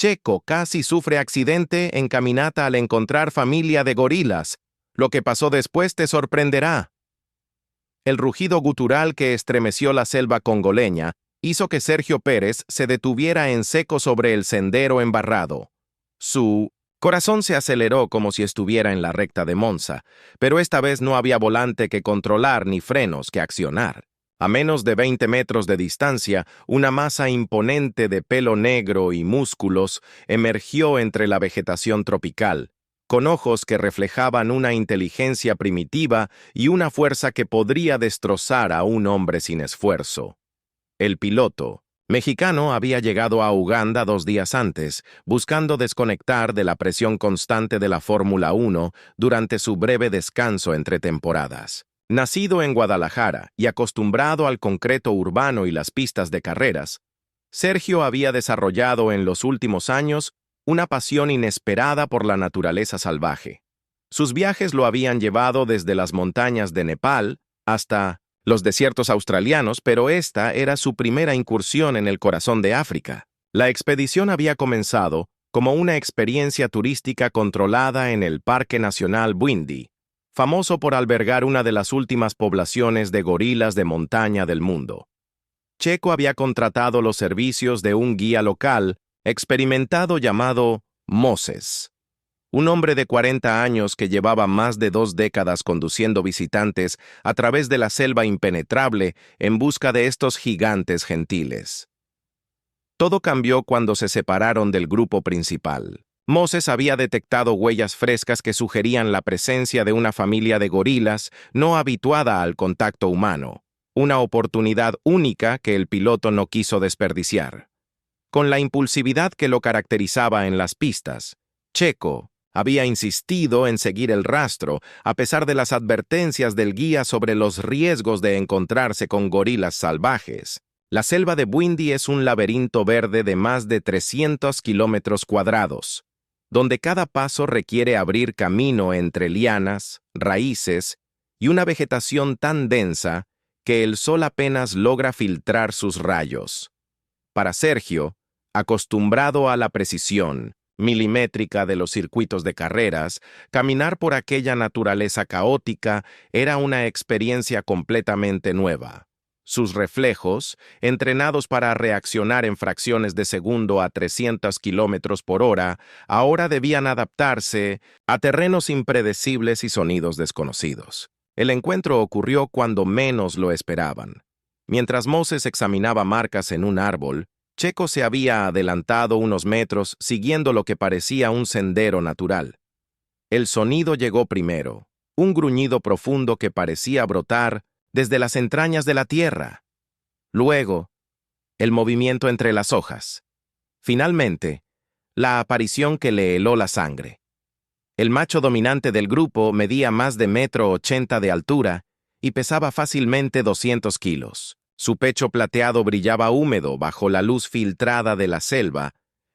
Checo casi sufre accidente en caminata al encontrar familia de gorilas. Lo que pasó después te sorprenderá. El rugido gutural que estremeció la selva congoleña hizo que Sergio Pérez se detuviera en seco sobre el sendero embarrado. Su corazón se aceleró como si estuviera en la recta de Monza, pero esta vez no había volante que controlar ni frenos que accionar. A menos de 20 metros de distancia, una masa imponente de pelo negro y músculos emergió entre la vegetación tropical, con ojos que reflejaban una inteligencia primitiva y una fuerza que podría destrozar a un hombre sin esfuerzo. El piloto mexicano había llegado a Uganda 2 días antes, buscando desconectar de la presión constante de la Fórmula 1 durante su breve descanso entre temporadas. Nacido en Guadalajara y acostumbrado al concreto urbano y las pistas de carreras, Sergio había desarrollado en los últimos años una pasión inesperada por la naturaleza salvaje. Sus viajes lo habían llevado desde las montañas de Nepal hasta los desiertos australianos, pero esta era su primera incursión en el corazón de África. La expedición había comenzado como una experiencia turística controlada en el Parque Nacional Bwindi, famoso por albergar una de las últimas poblaciones de gorilas de montaña del mundo. Checo había contratado los servicios de un guía local experimentado llamado Moses, un hombre de 40 años que llevaba más de 2 décadas conduciendo visitantes a través de la selva impenetrable en busca de estos gigantes gentiles. Todo cambió cuando se separaron del grupo principal. Moses había detectado huellas frescas que sugerían la presencia de una familia de gorilas no habituada al contacto humano, una oportunidad única que el piloto no quiso desperdiciar. Con la impulsividad que lo caracterizaba en las pistas, Checo había insistido en seguir el rastro a pesar de las advertencias del guía sobre los riesgos de encontrarse con gorilas salvajes. La selva de Bwindi es un laberinto verde de más de 300 kilómetros cuadrados, donde cada paso requiere abrir camino entre lianas, raíces y una vegetación tan densa que el sol apenas logra filtrar sus rayos. Para Sergio, acostumbrado a la precisión milimétrica de los circuitos de carreras, caminar por aquella naturaleza caótica era una experiencia completamente nueva. Sus reflejos, entrenados para reaccionar en fracciones de segundo a 300 kilómetros por hora, ahora debían adaptarse a terrenos impredecibles y sonidos desconocidos. El encuentro ocurrió cuando menos lo esperaban. Mientras Moses examinaba marcas en un árbol, Checo se había adelantado unos metros siguiendo lo que parecía un sendero natural. El sonido llegó primero, un gruñido profundo que parecía brotar desde las entrañas de la tierra. Luego, el movimiento entre las hojas. Finalmente, la aparición que le heló la sangre. El macho dominante del grupo medía más de 1,80 m de altura y pesaba fácilmente 200 kilos. Su pecho plateado brillaba húmedo bajo la luz filtrada de la selva,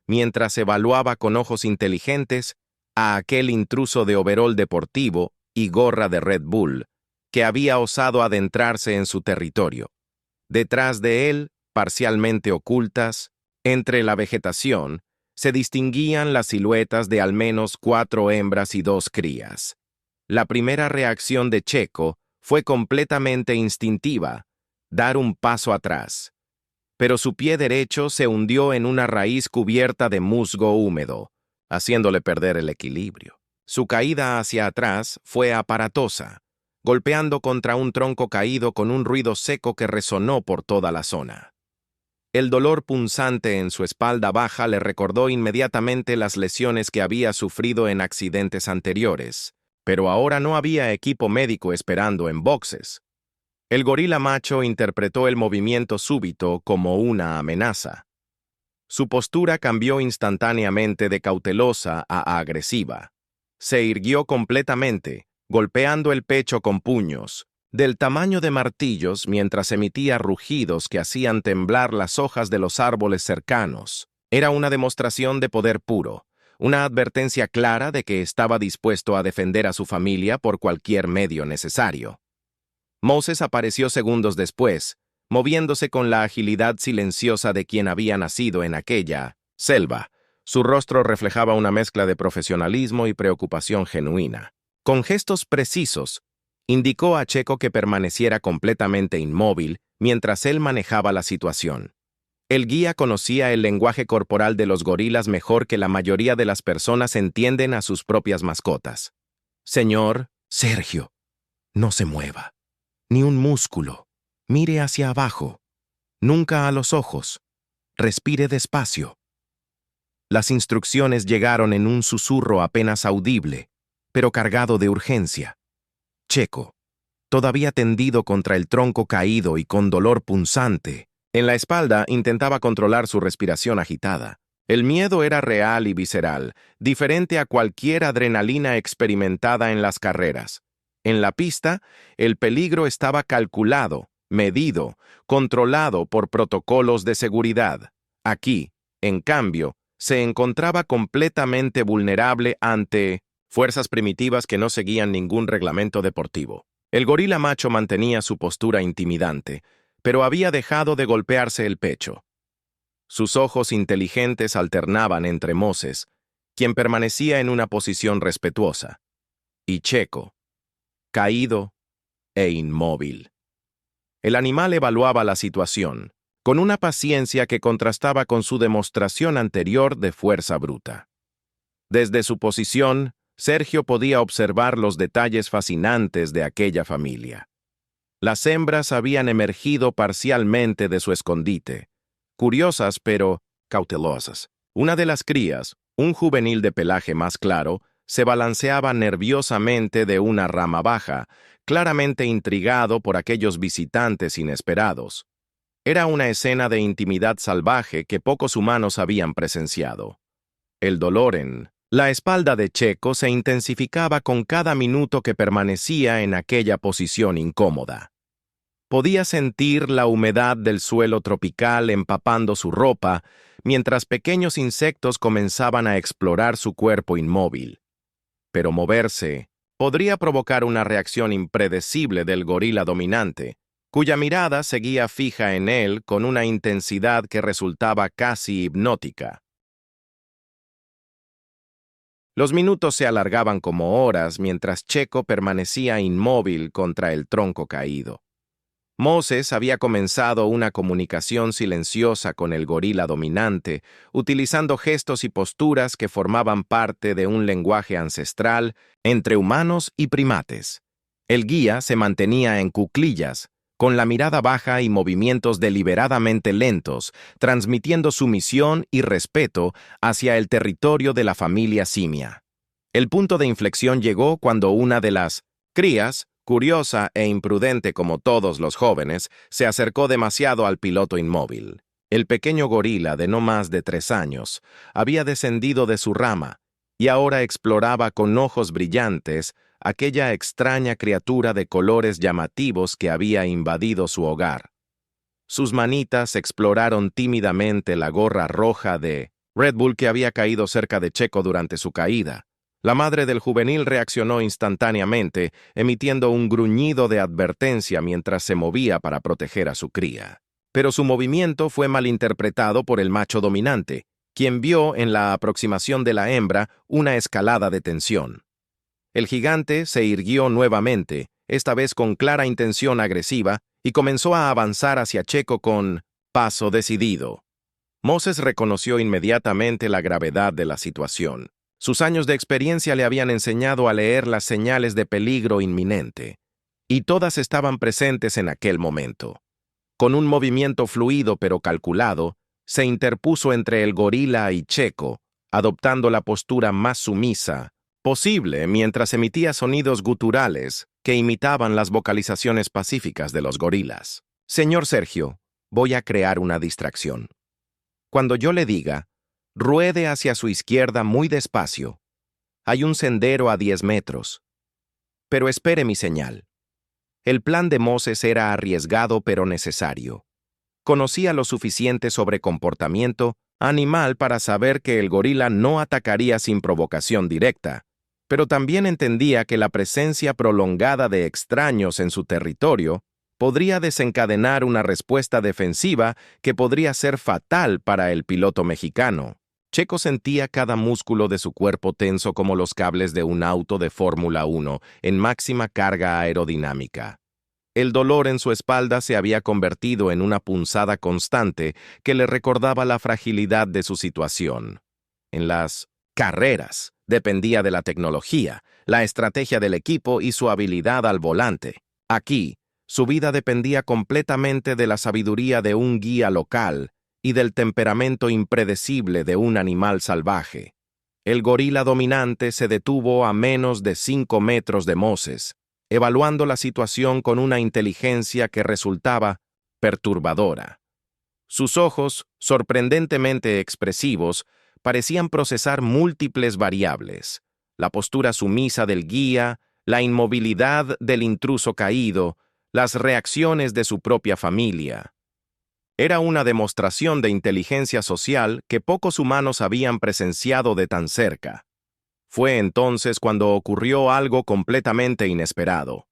mientras evaluaba con ojos inteligentes a aquel intruso de overol deportivo y gorra de Red Bull, que había osado adentrarse en su territorio. Detrás de él, parcialmente ocultas, entre la vegetación, se distinguían las siluetas de al menos 4 hembras y 2 crías. La primera reacción de Checo fue completamente instintiva: dar un paso atrás. Pero su pie derecho se hundió en una raíz cubierta de musgo húmedo, haciéndole perder el equilibrio. Su caída hacia atrás fue aparatosa, golpeando contra un tronco caído con un ruido seco que resonó por toda la zona. El dolor punzante en su espalda baja le recordó inmediatamente las lesiones que había sufrido en accidentes anteriores, pero ahora no había equipo médico esperando en boxes. El gorila macho interpretó el movimiento súbito como una amenaza. Su postura cambió instantáneamente de cautelosa a agresiva. Se irguió completamente, golpeando el pecho con puños, del tamaño de martillos, mientras emitía rugidos que hacían temblar las hojas de los árboles cercanos. Era una demostración de poder puro, una advertencia clara de que estaba dispuesto a defender a su familia por cualquier medio necesario. Moses apareció segundos después, moviéndose con la agilidad silenciosa de quien había nacido en aquella selva, Su rostro reflejaba una mezcla de profesionalismo y preocupación genuina. Con gestos precisos, indicó a Checo que permaneciera completamente inmóvil mientras él manejaba la situación. El guía conocía el lenguaje corporal de los gorilas mejor que la mayoría de las personas entienden a sus propias mascotas. Señor Sergio, no se mueva. Ni un músculo. Mire hacia abajo. Nunca a los ojos. Respire despacio. Las instrucciones llegaron en un susurro apenas audible, pero cargado de urgencia. Checo, todavía tendido contra el tronco caído y con dolor punzante, en la espalda intentaba controlar su respiración agitada. El miedo era real y visceral, diferente a cualquier adrenalina experimentada en las carreras. En la pista, el peligro estaba calculado, medido, controlado por protocolos de seguridad. Aquí, en cambio, se encontraba completamente vulnerable ante fuerzas primitivas que no seguían ningún reglamento deportivo. El gorila macho mantenía su postura intimidante, pero había dejado de golpearse el pecho. Sus ojos inteligentes alternaban entre Moses, quien permanecía en una posición respetuosa, y Checo, caído e inmóvil. El animal evaluaba la situación, con una paciencia que contrastaba con su demostración anterior de fuerza bruta. Desde su posición, Sergio podía observar los detalles fascinantes de aquella familia. Las hembras habían emergido parcialmente de su escondite, curiosas pero cautelosas. Una de las crías, un juvenil de pelaje más claro, se balanceaba nerviosamente de una rama baja, claramente intrigado por aquellos visitantes inesperados. Era una escena de intimidad salvaje que pocos humanos habían presenciado. El dolor en la espalda de Checo se intensificaba con cada minuto que permanecía en aquella posición incómoda. Podía sentir la humedad del suelo tropical empapando su ropa, mientras pequeños insectos comenzaban a explorar su cuerpo inmóvil. Pero moverse podría provocar una reacción impredecible del gorila dominante, cuya mirada seguía fija en él con una intensidad que resultaba casi hipnótica. Los minutos se alargaban como horas mientras Checo permanecía inmóvil contra el tronco caído. Moses había comenzado una comunicación silenciosa con el gorila dominante, utilizando gestos y posturas que formaban parte de un lenguaje ancestral entre humanos y primates. El guía se mantenía en cuclillas, con la mirada baja y movimientos deliberadamente lentos, transmitiendo sumisión y respeto hacia el territorio de la familia simia. El punto de inflexión llegó cuando una de las crías, curiosa e imprudente como todos los jóvenes, se acercó demasiado al piloto inmóvil. El pequeño gorila de no más de 3 años había descendido de su rama y ahora exploraba con ojos brillantes aquella extraña criatura de colores llamativos que había invadido su hogar. Sus manitas exploraron tímidamente la gorra roja de Red Bull que había caído cerca de Checo durante su caída. La madre del juvenil reaccionó instantáneamente, emitiendo un gruñido de advertencia mientras se movía para proteger a su cría. Pero su movimiento fue malinterpretado por el macho dominante, quien vio en la aproximación de la hembra una escalada de tensión. El gigante se irguió nuevamente, esta vez con clara intención agresiva, y comenzó a avanzar hacia Checo con paso decidido. Moses reconoció inmediatamente la gravedad de la situación. Sus años de experiencia le habían enseñado a leer las señales de peligro inminente, y todas estaban presentes en aquel momento. Con un movimiento fluido pero calculado, se interpuso entre el gorila y Checo, adoptando la postura más sumisa posible mientras emitía sonidos guturales que imitaban las vocalizaciones pacíficas de los gorilas. Señor Sergio, voy a crear una distracción. Cuando yo le diga, ruede hacia su izquierda muy despacio. Hay un sendero a 10 metros. Pero espere mi señal. El plan de Moses era arriesgado pero necesario. Conocía lo suficiente sobre comportamiento animal para saber que el gorila no atacaría sin provocación directa, pero también entendía que la presencia prolongada de extraños en su territorio podría desencadenar una respuesta defensiva que podría ser fatal para el piloto mexicano. Checo sentía cada músculo de su cuerpo tenso como los cables de un auto de Fórmula 1 en máxima carga aerodinámica. El dolor en su espalda se había convertido en una punzada constante que le recordaba la fragilidad de su situación. En las carreras dependía de la tecnología, la estrategia del equipo y su habilidad al volante. Aquí, su vida dependía completamente de la sabiduría de un guía local y del temperamento impredecible de un animal salvaje. El gorila dominante se detuvo a menos de 5 metros de Moses, evaluando la situación con una inteligencia que resultaba perturbadora. Sus ojos, sorprendentemente expresivos, parecían procesar múltiples variables: la postura sumisa del guía, la inmovilidad del intruso caído, las reacciones de su propia familia. Era una demostración de inteligencia social que pocos humanos habían presenciado de tan cerca. Fue entonces cuando ocurrió algo completamente inesperado.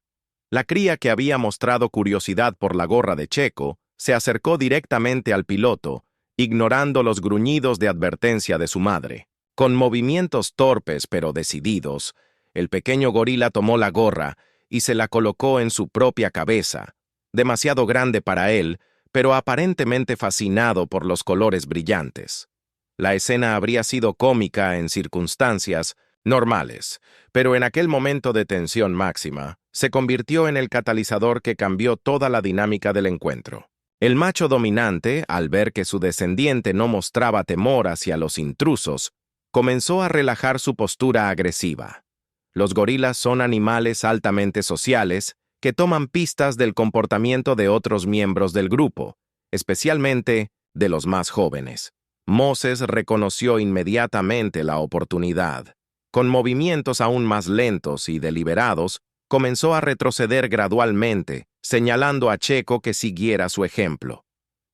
La cría, que había mostrado curiosidad por la gorra de Checo, se acercó directamente al piloto, ignorando los gruñidos de advertencia de su madre. Con movimientos torpes pero decididos, el pequeño gorila tomó la gorra y se la colocó en su propia cabeza, demasiado grande para él, pero aparentemente fascinado por los colores brillantes. La escena habría sido cómica en circunstancias normales, pero en aquel momento de tensión máxima, se convirtió en el catalizador que cambió toda la dinámica del encuentro. El macho dominante, al ver que su descendiente no mostraba temor hacia los intrusos, comenzó a relajar su postura agresiva. Los gorilas son animales altamente sociales que toman pistas del comportamiento de otros miembros del grupo, especialmente de los más jóvenes. Moses reconoció inmediatamente la oportunidad. Con movimientos aún más lentos y deliberados, comenzó a retroceder gradualmente, señalando a Checo que siguiera su ejemplo.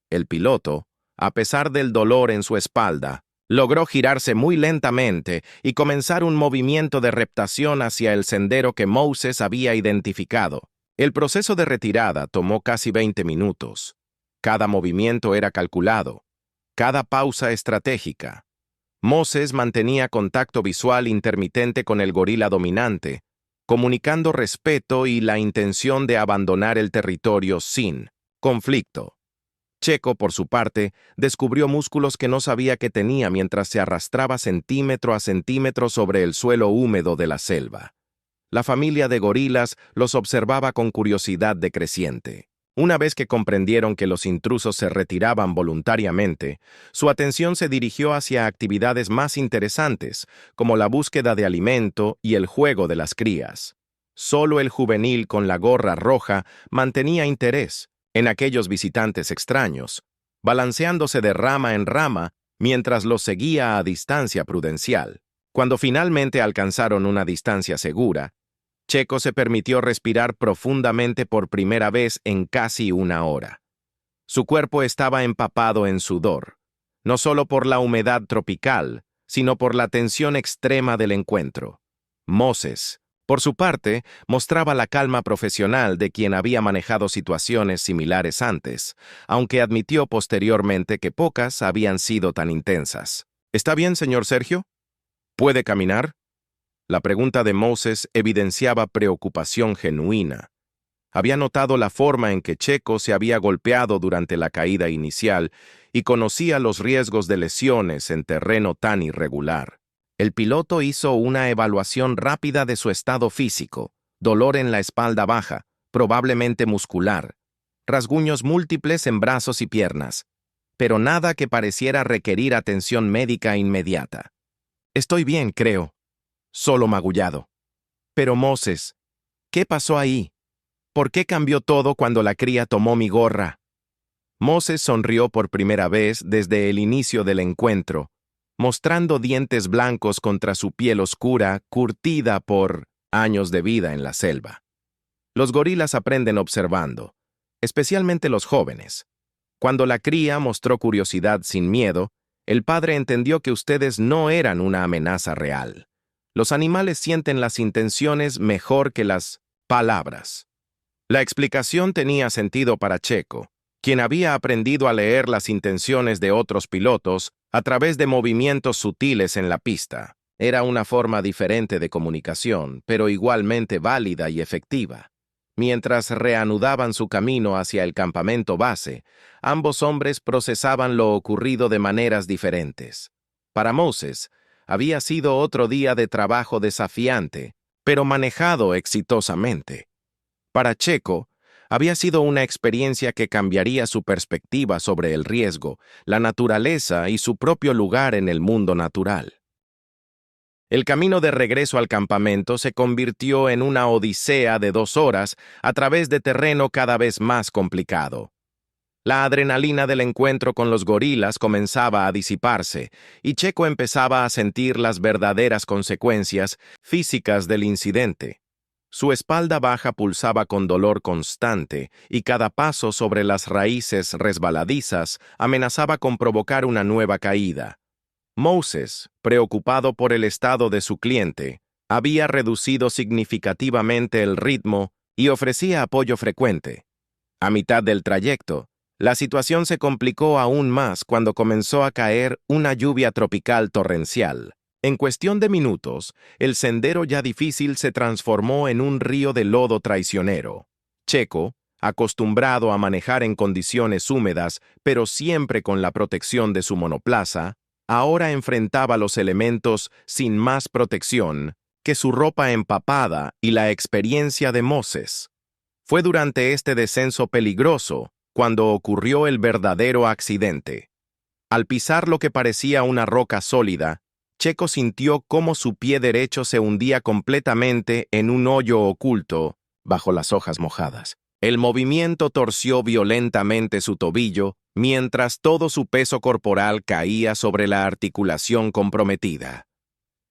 El piloto, a pesar del dolor en su espalda, logró girarse muy lentamente y comenzar un movimiento de reptación hacia el sendero que Moses había identificado. El proceso de retirada tomó casi 20 minutos. Cada movimiento era calculado, cada pausa estratégica. Moses mantenía contacto visual intermitente con el gorila dominante, comunicando respeto y la intención de abandonar el territorio sin conflicto. Checo, por su parte, descubrió músculos que no sabía que tenía mientras se arrastraba centímetro a centímetro sobre el suelo húmedo de la selva. La familia de gorilas los observaba con curiosidad decreciente. Una vez que comprendieron que los intrusos se retiraban voluntariamente, su atención se dirigió hacia actividades más interesantes, como la búsqueda de alimento y el juego de las crías. Solo el juvenil con la gorra roja mantenía interés en aquellos visitantes extraños, balanceándose de rama en rama mientras los seguía a distancia prudencial. Cuando finalmente alcanzaron una distancia segura, Checo se permitió respirar profundamente por primera vez en casi una hora. Su cuerpo estaba empapado en sudor, no solo por la humedad tropical, sino por la tensión extrema del encuentro. Moses, por su parte, mostraba la calma profesional de quien había manejado situaciones similares antes, aunque admitió posteriormente que pocas habían sido tan intensas. ¿Está bien, señor Sergio? ¿Puede caminar? La pregunta de Moses evidenciaba preocupación genuina. Había notado la forma en que Checo se había golpeado durante la caída inicial y conocía los riesgos de lesiones en terreno tan irregular. El piloto hizo una evaluación rápida de su estado físico: dolor en la espalda baja, probablemente muscular, rasguños múltiples en brazos y piernas, pero nada que pareciera requerir atención médica inmediata. Estoy bien, creo. Solo magullado. Pero Moses, ¿qué pasó ahí? ¿Por qué cambió todo cuando la cría tomó mi gorra? Moses sonrió por primera vez desde el inicio del encuentro, mostrando dientes blancos contra su piel oscura, curtida por años de vida en la selva. Los gorilas aprenden observando, especialmente los jóvenes. Cuando la cría mostró curiosidad sin miedo, el padre entendió que ustedes no eran una amenaza real. Los animales sienten las intenciones mejor que las palabras. La explicación tenía sentido para Checo, quien había aprendido a leer las intenciones de otros pilotos a través de movimientos sutiles en la pista. Era una forma diferente de comunicación, pero igualmente válida y efectiva. Mientras reanudaban su camino hacia el campamento base, ambos hombres procesaban lo ocurrido de maneras diferentes. Para Moses, había sido otro día de trabajo desafiante, pero manejado exitosamente. Para Checo, había sido una experiencia que cambiaría su perspectiva sobre el riesgo, la naturaleza y su propio lugar en el mundo natural. El camino de regreso al campamento se convirtió en una odisea de 2 horas a través de terreno cada vez más complicado. La adrenalina del encuentro con los gorilas comenzaba a disiparse, y Checo empezaba a sentir las verdaderas consecuencias físicas del incidente. Su espalda baja pulsaba con dolor constante, y cada paso sobre las raíces resbaladizas amenazaba con provocar una nueva caída. Moses, preocupado por el estado de su cliente, había reducido significativamente el ritmo y ofrecía apoyo frecuente. A mitad del trayecto, la situación se complicó aún más cuando comenzó a caer una lluvia tropical torrencial. En cuestión de minutos, el sendero ya difícil se transformó en un río de lodo traicionero. Checo, acostumbrado a manejar en condiciones húmedas, pero siempre con la protección de su monoplaza, ahora enfrentaba los elementos sin más protección que su ropa empapada y la experiencia de Moses. Fue durante este descenso peligroso cuando ocurrió el verdadero accidente. Al pisar lo que parecía una roca sólida, Checo sintió cómo su pie derecho se hundía completamente en un hoyo oculto bajo las hojas mojadas. El movimiento torció violentamente su tobillo, mientras todo su peso corporal caía sobre la articulación comprometida.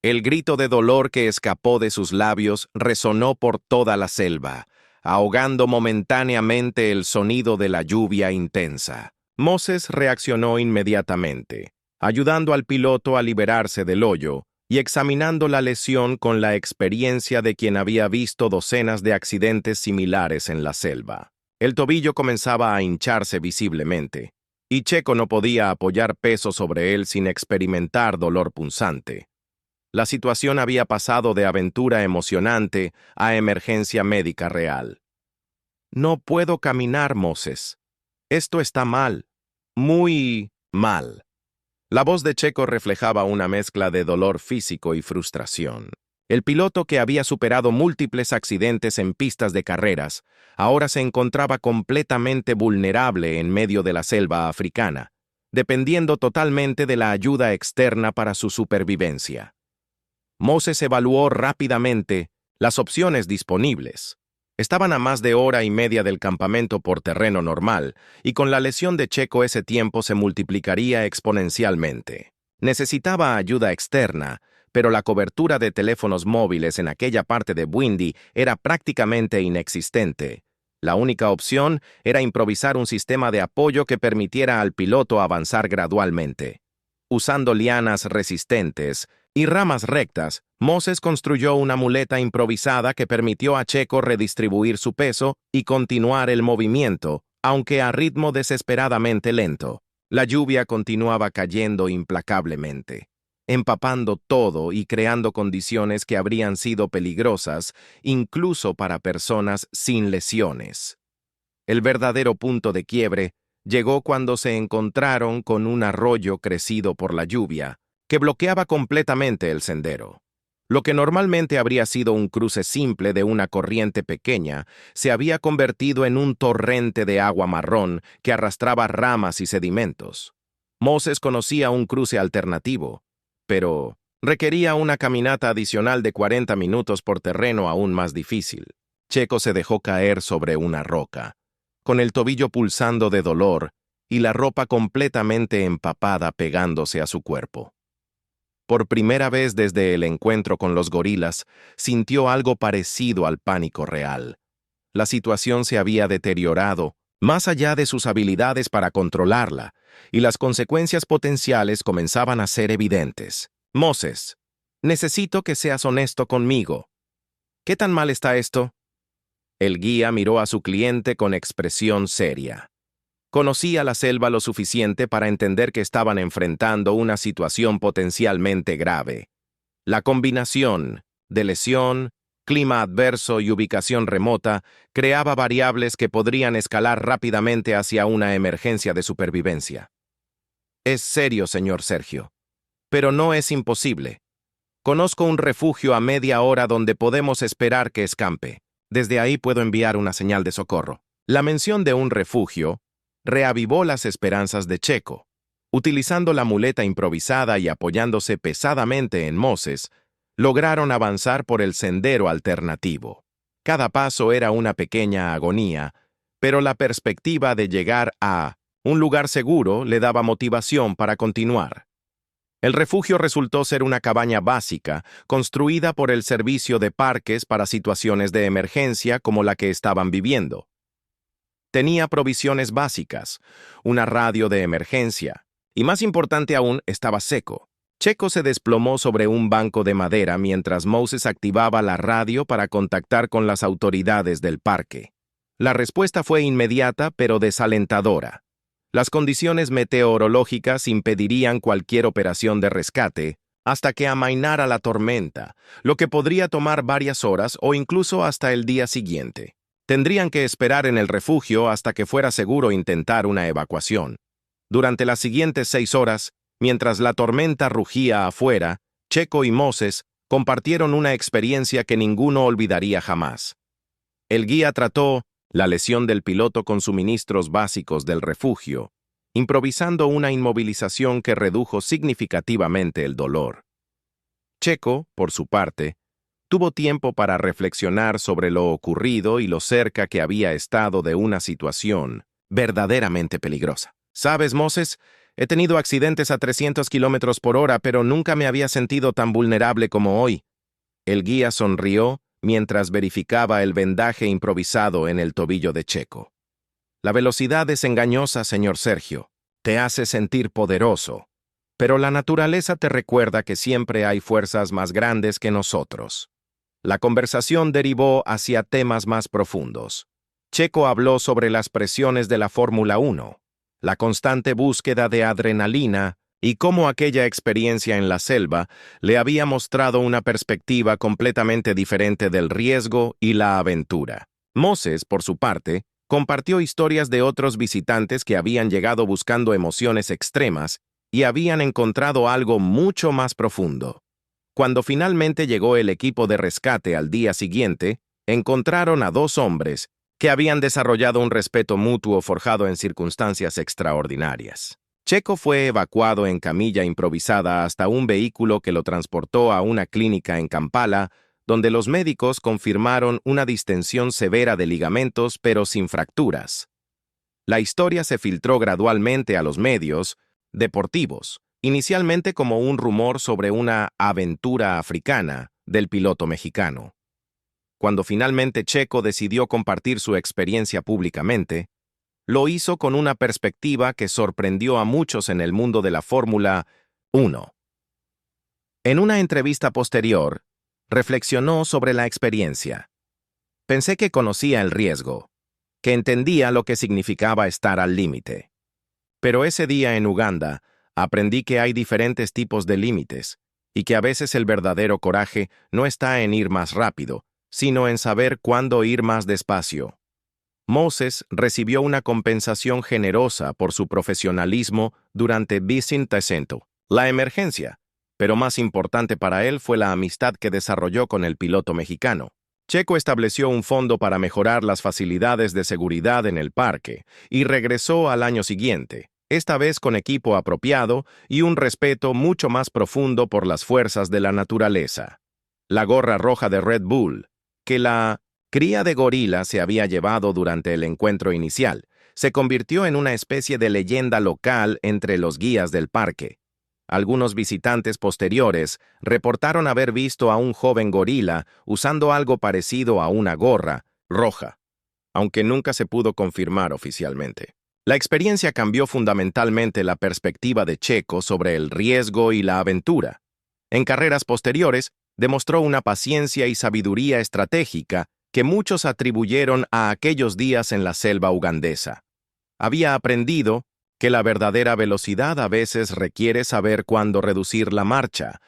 El grito de dolor que escapó de sus labios resonó por toda la selva, ahogando momentáneamente el sonido de la lluvia intensa. Moses reaccionó inmediatamente, ayudando al piloto a liberarse del hoyo y examinando la lesión con la experiencia de quien había visto docenas de accidentes similares en la selva. El tobillo comenzaba a hincharse visiblemente, y Checo no podía apoyar peso sobre él sin experimentar dolor punzante. La situación había pasado de aventura emocionante a emergencia médica real. «No puedo caminar, Moses. Esto está mal. Muy mal». La voz de Checo reflejaba una mezcla de dolor físico y frustración. El piloto, que había superado múltiples accidentes en pistas de carreras, ahora se encontraba completamente vulnerable en medio de la selva africana, dependiendo totalmente de la ayuda externa para su supervivencia. Moses evaluó rápidamente las opciones disponibles. Estaban a más de hora y media del campamento por terreno normal, y con la lesión de Checo ese tiempo se multiplicaría exponencialmente. Necesitaba ayuda externa, pero la cobertura de teléfonos móviles en aquella parte de Windy era prácticamente inexistente. La única opción era improvisar un sistema de apoyo que permitiera al piloto avanzar gradualmente. Usando lianas resistentes y ramas rectas, Moses construyó una muleta improvisada que permitió a Checo redistribuir su peso y continuar el movimiento, aunque a ritmo desesperadamente lento. La lluvia continuaba cayendo implacablemente, empapando todo y creando condiciones que habrían sido peligrosas, incluso para personas sin lesiones. El verdadero punto de quiebre llegó cuando se encontraron con un arroyo crecido por la lluvia, que bloqueaba completamente el sendero. Lo que normalmente habría sido un cruce simple de una corriente pequeña, se había convertido en un torrente de agua marrón que arrastraba ramas y sedimentos. Moses conocía un cruce alternativo, pero requería una caminata adicional de 40 minutos por terreno aún más difícil. Checo se dejó caer sobre una roca, con el tobillo pulsando de dolor y la ropa completamente empapada pegándose a su cuerpo. Por primera vez desde el encuentro con los gorilas, sintió algo parecido al pánico real. La situación se había deteriorado, más allá de sus habilidades para controlarla, y las consecuencias potenciales comenzaban a ser evidentes. «Moses, necesito que seas honesto conmigo. ¿Qué tan mal está esto?» El guía miró a su cliente con expresión seria. Conocía la selva lo suficiente para entender que estaban enfrentando una situación potencialmente grave. La combinación de lesión, clima adverso y ubicación remota creaba variables que podrían escalar rápidamente hacia una emergencia de supervivencia. Es serio, señor Sergio, pero no es imposible. Conozco un refugio a media hora donde podemos esperar que escampe. Desde ahí puedo enviar una señal de socorro. La mención de un refugio reavivó las esperanzas de Checo. Utilizando la muleta improvisada y apoyándose pesadamente en Moses, lograron avanzar por el sendero alternativo. Cada paso era una pequeña agonía, pero la perspectiva de llegar a un lugar seguro le daba motivación para continuar. El refugio resultó ser una cabaña básica, construida por el servicio de parques para situaciones de emergencia como la que estaban viviendo. Tenía provisiones básicas, una radio de emergencia, y más importante aún, estaba seco. Checo se desplomó sobre un banco de madera mientras Moses activaba la radio para contactar con las autoridades del parque. La respuesta fue inmediata pero desalentadora. Las condiciones meteorológicas impedirían cualquier operación de rescate hasta que amainara la tormenta, lo que podría tomar varias horas o incluso hasta el día siguiente. Tendrían que esperar en el refugio hasta que fuera seguro intentar una evacuación. Durante las siguientes 6 horas, mientras la tormenta rugía afuera, Checo y Moses compartieron una experiencia que ninguno olvidaría jamás. El guía trató la lesión del piloto con suministros básicos del refugio, improvisando una inmovilización que redujo significativamente el dolor. Checo, por su parte, tuvo tiempo para reflexionar sobre lo ocurrido y lo cerca que había estado de una situación verdaderamente peligrosa. ¿Sabes, Moses? He tenido accidentes a 300 kilómetros por hora, pero nunca me había sentido tan vulnerable como hoy. El guía sonrió mientras verificaba el vendaje improvisado en el tobillo de Checo. La velocidad es engañosa, señor Sergio. Te hace sentir poderoso, pero la naturaleza te recuerda que siempre hay fuerzas más grandes que nosotros. La conversación derivó hacia temas más profundos. Checo habló sobre las presiones de la Fórmula 1, la constante búsqueda de adrenalina y cómo aquella experiencia en la selva le había mostrado una perspectiva completamente diferente del riesgo y la aventura. Moses, por su parte, compartió historias de otros visitantes que habían llegado buscando emociones extremas y habían encontrado algo mucho más profundo. Cuando finalmente llegó el equipo de rescate al día siguiente, encontraron a 2 hombres que habían desarrollado un respeto mutuo forjado en circunstancias extraordinarias. Checo fue evacuado en camilla improvisada hasta un vehículo que lo transportó a una clínica en Kampala, donde los médicos confirmaron una distensión severa de ligamentos pero sin fracturas. La historia se filtró gradualmente a los medios deportivos, inicialmente como un rumor sobre una aventura africana del piloto mexicano. Cuando finalmente Checo decidió compartir su experiencia públicamente, lo hizo con una perspectiva que sorprendió a muchos en el mundo de la Fórmula 1. En una entrevista posterior, reflexionó sobre la experiencia. Pensé que conocía el riesgo, que entendía lo que significaba estar al límite. Pero ese día en Uganda, aprendí que hay diferentes tipos de límites y que a veces el verdadero coraje no está en ir más rápido, sino en saber cuándo ir más despacio. Moses recibió una compensación generosa por su profesionalismo durante Bicentenario, la emergencia, pero más importante para él fue la amistad que desarrolló con el piloto mexicano. Checo estableció un fondo para mejorar las facilidades de seguridad en el parque y regresó al año siguiente, esta vez con equipo apropiado y un respeto mucho más profundo por las fuerzas de la naturaleza. La gorra roja de Red Bull, que la cría de gorila se había llevado durante el encuentro inicial, se convirtió en una especie de leyenda local entre los guías del parque. Algunos visitantes posteriores reportaron haber visto a un joven gorila usando algo parecido a una gorra roja, aunque nunca se pudo confirmar oficialmente. La experiencia cambió fundamentalmente la perspectiva de Checo sobre el riesgo y la aventura. En carreras posteriores, demostró una paciencia y sabiduría estratégica que muchos atribuyeron a aquellos días en la selva ugandesa. Había aprendido que la verdadera velocidad a veces requiere saber cuándo reducir la marcha,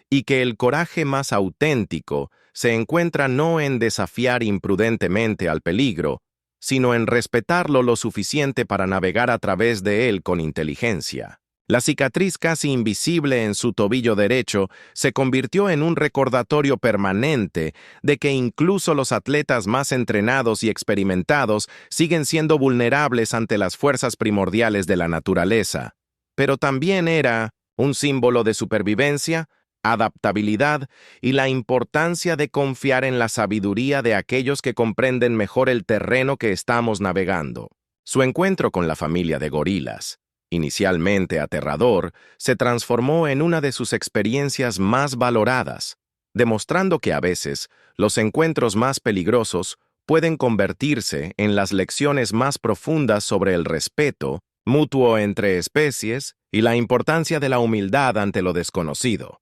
y que el coraje más auténtico se encuentra no en desafiar imprudentemente al peligro, sino en respetarlo lo suficiente para navegar a través de él con inteligencia. La cicatriz casi invisible en su tobillo derecho se convirtió en un recordatorio permanente de que incluso los atletas más entrenados y experimentados siguen siendo vulnerables ante las fuerzas primordiales de la naturaleza. Pero también era un símbolo de supervivencia, adaptabilidad y la importancia de confiar en la sabiduría de aquellos que comprenden mejor el terreno que estamos navegando. Su encuentro con la familia de gorilas, inicialmente aterrador, se transformó en una de sus experiencias más valoradas, demostrando que a veces los encuentros más peligrosos pueden convertirse en las lecciones más profundas sobre el respeto mutuo entre especies y la importancia de la humildad ante lo desconocido.